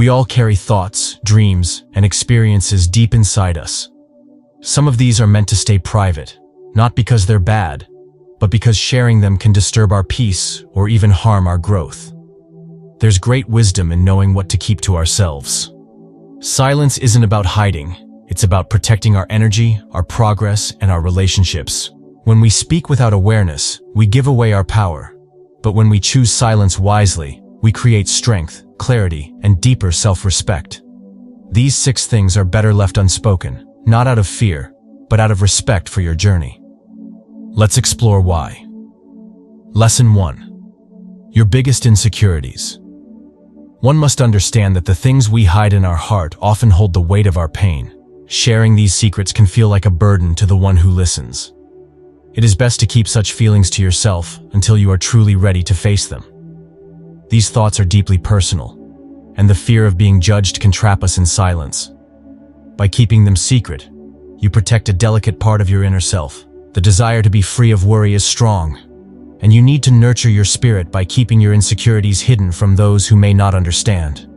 We all carry thoughts, dreams, and experiences deep inside us. Some of these are meant to stay private, not because they're bad, but because sharing them can disturb our peace or even harm our growth. There's great wisdom in knowing what to keep to ourselves. Silence isn't about hiding, it's about protecting our energy, our progress, and our relationships. When we speak without awareness, we give away our power. But when we choose silence wisely, we create strength, clarity, and deeper self-respect. These 6 things are better left unspoken, not out of fear, but out of respect for your journey. Let's explore why. Lesson 1. Your biggest insecurities. One must understand that the things we hide in our heart often hold the weight of our pain. Sharing these secrets can feel like a burden to the one who listens. It is best to keep such feelings to yourself until you are truly ready to face them. These thoughts are deeply personal, and the fear of being judged can trap us in silence. By keeping them secret, you protect a delicate part of your inner self. The desire to be free of worry is strong, and you need to nurture your spirit by keeping your insecurities hidden from those who may not understand.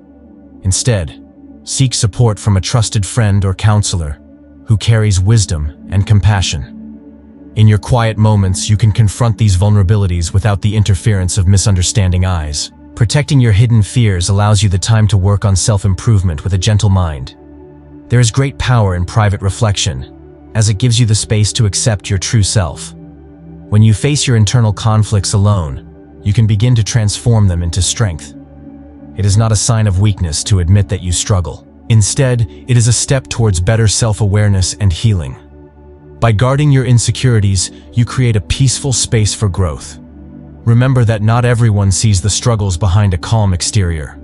Instead, seek support from a trusted friend or counselor who carries wisdom and compassion. In your quiet moments, you can confront these vulnerabilities without the interference of misunderstanding eyes. Protecting your hidden fears allows you the time to work on self-improvement with a gentle mind. There is great power in private reflection, as it gives you the space to accept your true self. When you face your internal conflicts alone, you can begin to transform them into strength. It is not a sign of weakness to admit that you struggle. Instead, it is a step towards better self-awareness and healing. By guarding your insecurities, you create a peaceful space for growth. Remember that not everyone sees the struggles behind a calm exterior.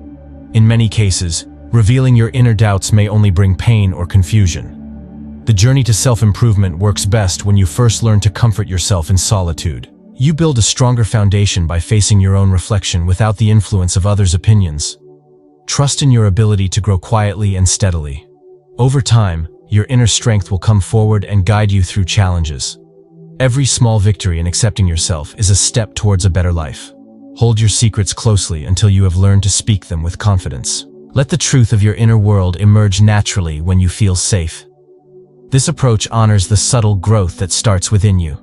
In many cases, revealing your inner doubts may only bring pain or confusion. The journey to self-improvement works best when you first learn to comfort yourself in solitude. You build a stronger foundation by facing your own reflection without the influence of others' opinions. Trust in your ability to grow quietly and steadily. Over time, your inner strength will come forward and guide you through challenges. Every small victory in accepting yourself is a step towards a better life. Hold your secrets closely until you have learned to speak them with confidence. Let the truth of your inner world emerge naturally when you feel safe. This approach honors the subtle growth that starts within you.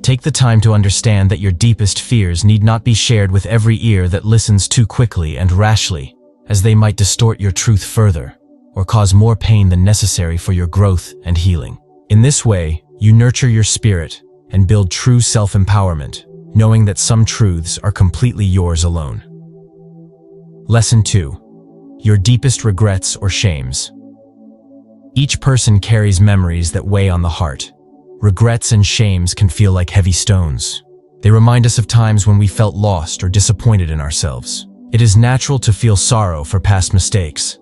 Take the time to understand that your deepest fears need not be shared with every ear that listens too quickly and rashly, as they might distort your truth further, or cause more pain than necessary for your growth and healing. In this way, you nurture your spirit and build true self-empowerment, knowing that some truths are completely yours alone. Lesson 2. Your deepest regrets or shames. Each person carries memories that weigh on the heart. Regrets and shames can feel like heavy stones. They remind us of times when we felt lost or disappointed in ourselves. It is natural to feel sorrow for past mistakes.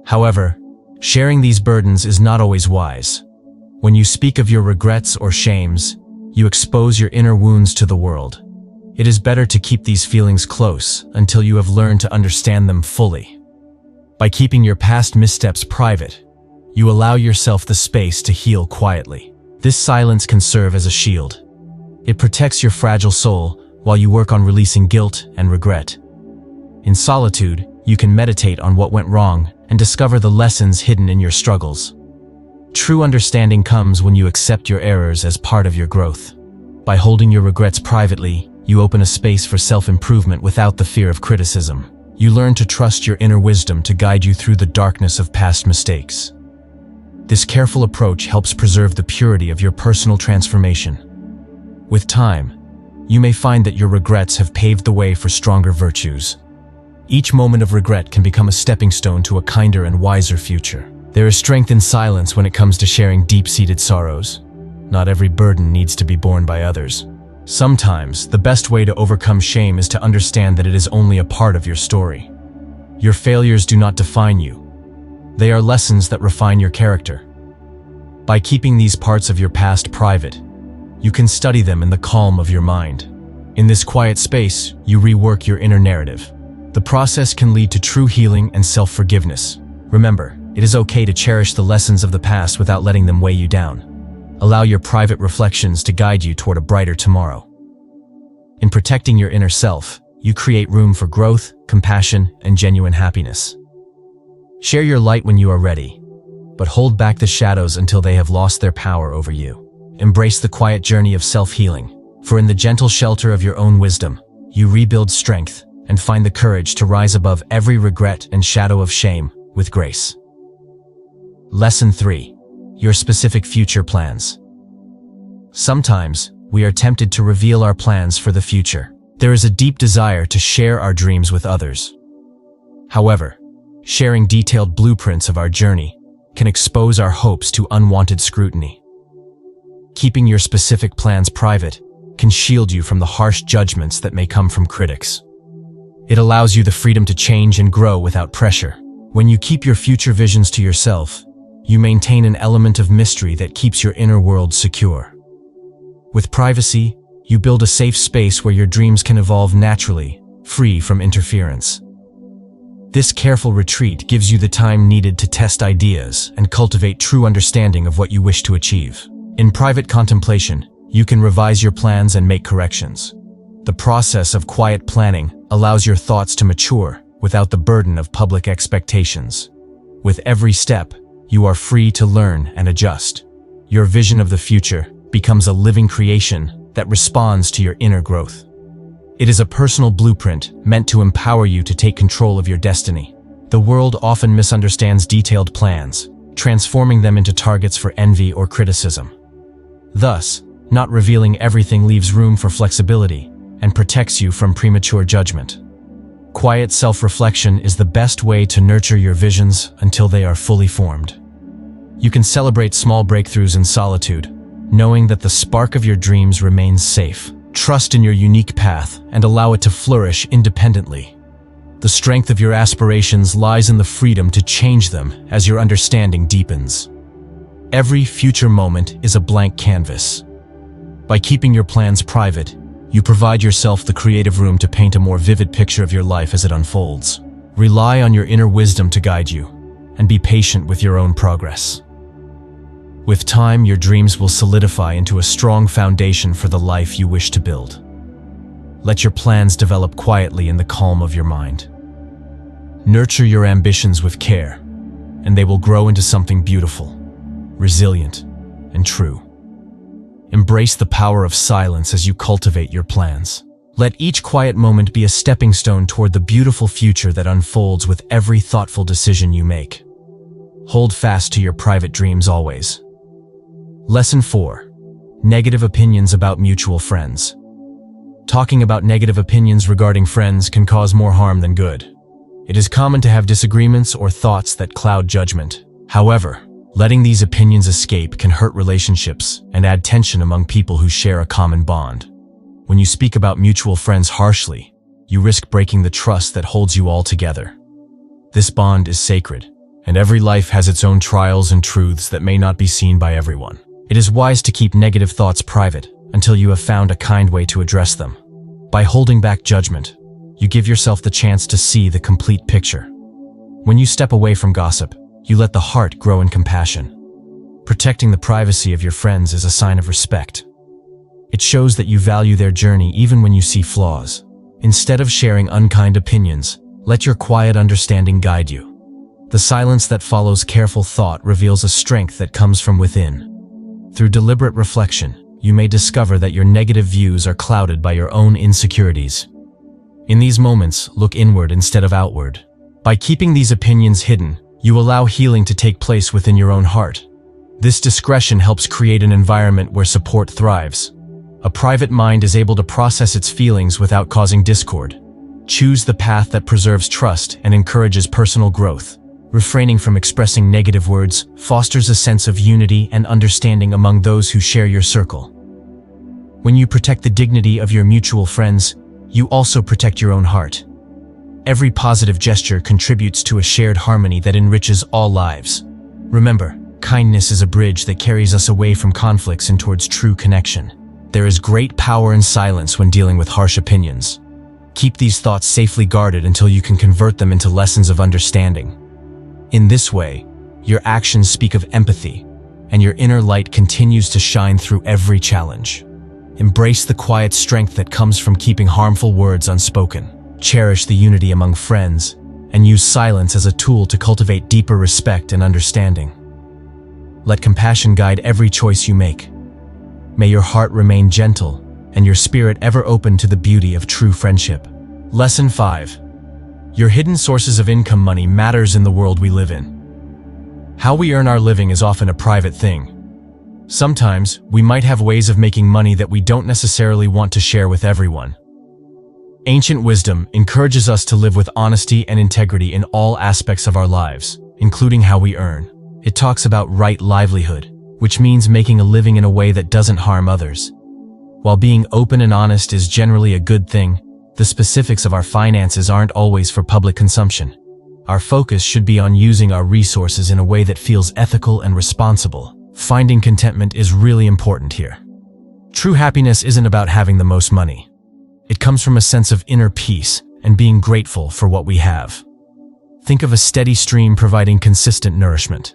However, sharing these burdens is not always wise. When you speak of your regrets or shames, you expose your inner wounds to the world. It is better to keep these feelings close until you have learned to understand them fully. By keeping your past missteps private, you allow yourself the space to heal quietly. This silence can serve as a shield. It protects your fragile soul while you work on releasing guilt and regret. In solitude, you can meditate on what went wrong and discover the lessons hidden in your struggles. True understanding comes when you accept your errors as part of your growth. By holding your regrets privately, you open a space for self-improvement without the fear of criticism. You learn to trust your inner wisdom to guide you through the darkness of past mistakes. This careful approach helps preserve the purity of your personal transformation. With time, you may find that your regrets have paved the way for stronger virtues. Each moment of regret can become a stepping stone to a kinder and wiser future. There is strength in silence when it comes to sharing deep-seated sorrows. Not every burden needs to be borne by others. Sometimes, the best way to overcome shame is to understand that it is only a part of your story. Your failures do not define you. They are lessons that refine your character. By keeping these parts of your past private, you can study them in the calm of your mind. In this quiet space, you rework your inner narrative. The process can lead to true healing and self-forgiveness. Remember, it is okay to cherish the lessons of the past without letting them weigh you down. Allow your private reflections to guide you toward a brighter tomorrow. In protecting your inner self, you create room for growth, compassion, and genuine happiness. Share your light when you are ready, but hold back the shadows until they have lost their power over you. Embrace the quiet journey of self-healing, for in the gentle shelter of your own wisdom, you rebuild strength and find the courage to rise above every regret and shadow of shame with grace. Lesson 3. Your specific future plans. Sometimes, we are tempted to reveal our plans for the future. There is a deep desire to share our dreams with others. However, sharing detailed blueprints of our journey can expose our hopes to unwanted scrutiny. Keeping your specific plans private can shield you from the harsh judgments that may come from critics. It allows you the freedom to change and grow without pressure. When you keep your future visions to yourself, you maintain an element of mystery that keeps your inner world secure. With privacy, you build a safe space where your dreams can evolve naturally, free from interference. This careful retreat gives you the time needed to test ideas and cultivate true understanding of what you wish to achieve. In private contemplation, you can revise your plans and make corrections. The process of quiet planning allows your thoughts to mature without the burden of public expectations. With every step, you are free to learn and adjust. Your vision of the future becomes a living creation that responds to your inner growth. It is a personal blueprint meant to empower you to take control of your destiny. The world often misunderstands detailed plans, transforming them into targets for envy or criticism. Thus, not revealing everything leaves room for flexibility and protects you from premature judgment. Quiet self-reflection is the best way to nurture your visions until they are fully formed. You can celebrate small breakthroughs in solitude, knowing that the spark of your dreams remains safe. Trust in your unique path and allow it to flourish independently. The strength of your aspirations lies in the freedom to change them as your understanding deepens. Every future moment is a blank canvas. By keeping your plans private, you provide yourself the creative room to paint a more vivid picture of your life as it unfolds. Rely on your inner wisdom to guide you, and be patient with your own progress. With time, your dreams will solidify into a strong foundation for the life you wish to build. Let your plans develop quietly in the calm of your mind. Nurture your ambitions with care, and they will grow into something beautiful, resilient, and true. Embrace the power of silence as you cultivate your plans. Let each quiet moment be a stepping stone toward the beautiful future that unfolds with every thoughtful decision you make. Hold fast to your private dreams always. Lesson 4. Negative opinions about mutual friends. Talking about negative opinions regarding friends can cause more harm than good. It is common to have disagreements or thoughts that cloud judgment. However, letting these opinions escape can hurt relationships and add tension among people who share a common bond. When you speak about mutual friends harshly, you risk breaking the trust that holds you all together. This bond is sacred, and every life has its own trials and truths that may not be seen by everyone. It is wise to keep negative thoughts private until you have found a kind way to address them. By holding back judgment, you give yourself the chance to see the complete picture. When you step away from gossip, you let the heart grow in compassion. Protecting the privacy of your friends is a sign of respect. It shows that you value their journey even when you see flaws. Instead of sharing unkind opinions, let your quiet understanding guide you. The silence that follows careful thought reveals a strength that comes from within. Through deliberate reflection, you may discover that your negative views are clouded by your own insecurities. In these moments, look inward instead of outward. By keeping these opinions hidden, you allow healing to take place within your own heart. This discretion helps create an environment where support thrives. A private mind is able to process its feelings without causing discord. Choose the path that preserves trust and encourages personal growth. Refraining from expressing negative words fosters a sense of unity and understanding among those who share your circle. When you protect the dignity of your mutual friends, you also protect your own heart. Every positive gesture contributes to a shared harmony that enriches all lives. Remember, kindness is a bridge that carries us away from conflicts and towards true connection. There is great power in silence when dealing with harsh opinions. Keep these thoughts safely guarded until you can convert them into lessons of understanding. In this way, your actions speak of empathy, and your inner light continues to shine through every challenge. Embrace the quiet strength that comes from keeping harmful words unspoken. Cherish the unity among friends, and use silence as a tool to cultivate deeper respect and understanding. Let compassion guide every choice you make. May your heart remain gentle and your spirit ever open to the beauty of true friendship. Lesson 5. Your hidden sources of income. Money matters in the world we live in. How we earn our living is often a private thing. Sometimes, we might have ways of making money that we don't necessarily want to share with everyone. Ancient wisdom encourages us to live with honesty and integrity in all aspects of our lives, including how we earn. It talks about right livelihood, which means making a living in a way that doesn't harm others. While being open and honest is generally a good thing, the specifics of our finances aren't always for public consumption. Our focus should be on using our resources in a way that feels ethical and responsible. Finding contentment is really important here. True happiness isn't about having the most money. It comes from a sense of inner peace and being grateful for what we have. Think of a steady stream providing consistent nourishment.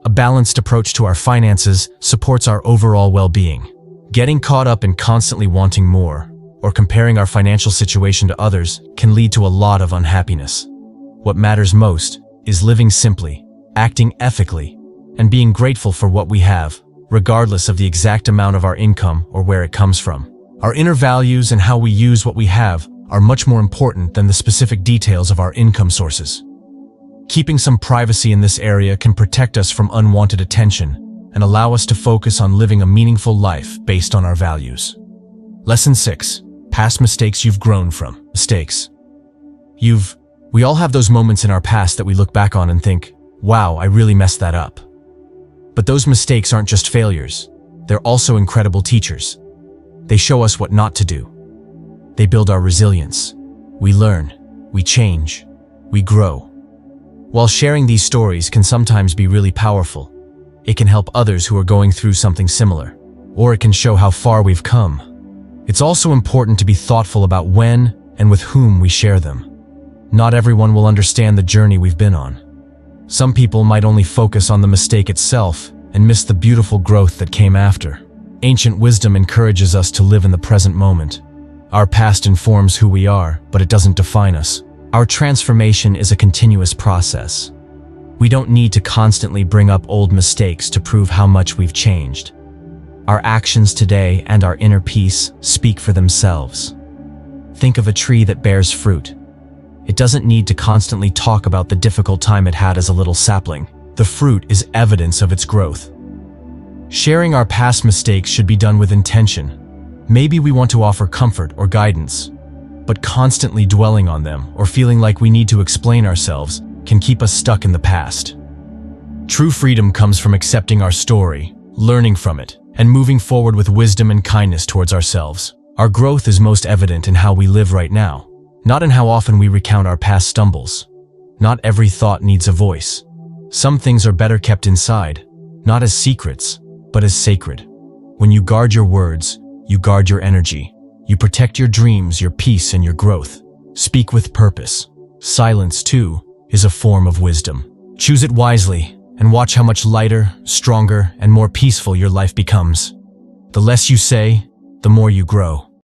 A balanced approach to our finances supports our overall well-being. Getting caught up in constantly wanting more or comparing our financial situation to others can lead to a lot of unhappiness. What matters most is living simply, acting ethically, and being grateful for what we have, regardless of the exact amount of our income or where it comes from. Our inner values and how we use what we have are much more important than the specific details of our income sources. Keeping some privacy in this area can protect us from unwanted attention and allow us to focus on living a meaningful life based on our values. Lesson 6. Past mistakes you've grown from. Mistakes. We all have those moments in our past that we look back on and think, wow, I really messed that up. But those mistakes aren't just failures. They're also incredible teachers. They show us what not to do. They build our resilience. We learn, we change, we grow. While sharing these stories can sometimes be really powerful, it can help others who are going through something similar, or it can show how far we've come. It's also important to be thoughtful about when and with whom we share them. Not everyone will understand the journey we've been on. Some people might only focus on the mistake itself and miss the beautiful growth that came after. Ancient wisdom encourages us to live in the present moment. Our past informs who we are, but it doesn't define us. Our transformation is a continuous process. We don't need to constantly bring up old mistakes to prove how much we've changed. Our actions today and our inner peace speak for themselves. Think of a tree that bears fruit. It doesn't need to constantly talk about the difficult time it had as a little sapling. The fruit is evidence of its growth. Sharing our past mistakes should be done with intention. Maybe we want to offer comfort or guidance, but constantly dwelling on them or feeling like we need to explain ourselves can keep us stuck in the past. True freedom comes from accepting our story, learning from it, and moving forward with wisdom and kindness towards ourselves. Our growth is most evident in how we live right now, not in how often we recount our past stumbles. Not every thought needs a voice. Some things are better kept inside, not as secrets, but as sacred. When you guard your words, you guard your energy. You protect your dreams, your peace, and your growth. Speak with purpose. Silence, too, is a form of wisdom. Choose it wisely, and watch how much lighter, stronger, and more peaceful your life becomes. The less you say, the more you grow.